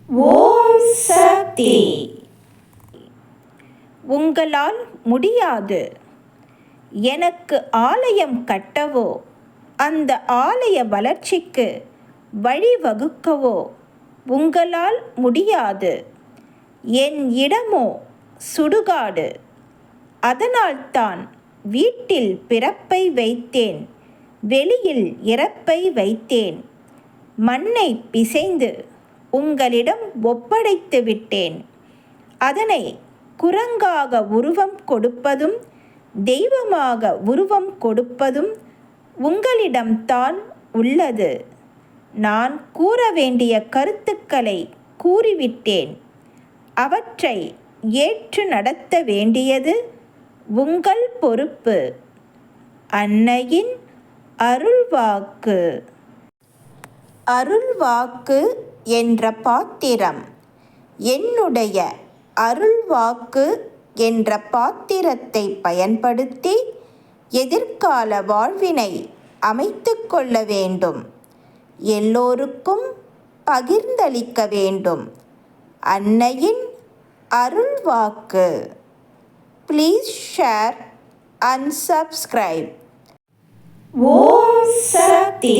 ஓம் சக்தி. உங்களால் முடியாது. எனக்கு ஆலயம் கட்டவோ அந்த ஆலய வளர்ச்சிக்கு வழிவகுக்கவோ உங்களால் முடியாது. என் இடமோ சுடுகாடு. அதனால்தான் வீட்டில் பிறப்பை வைத்தேன், வெளியில் இறப்பை வைத்தேன். மண்ணை பிசைந்து உங்களிடம் ஒப்படைத்து விட்டேன். அதனை குரங்காக உருவம் கொடுப்பதும் தெய்வமாக உருவம் கொடுப்பதும் உங்களிடம்தான் உள்ளது. நான் கூற வேண்டிய கருத்துக்களை கூறிவிட்டேன். அவற்றை ஏற்று நடத்த வேண்டியது உங்கள் பொறுப்பு. அன்னையின் அருள்வாக்கு. அருள்வாக்கு என்ற பாத்திரம் என்னுடைய அருள்வாக்கு என்ற பாத்திரத்தை பயன்படுத்தி எதிர்கால வாழ்வினை அமைத்து கொள்ள வேண்டும். எல்லோருக்கும் பகிர்ந்தளிக்க வேண்டும். அன்னையின் அருள்வாக்கு. Please share and subscribe. Om Sakthi.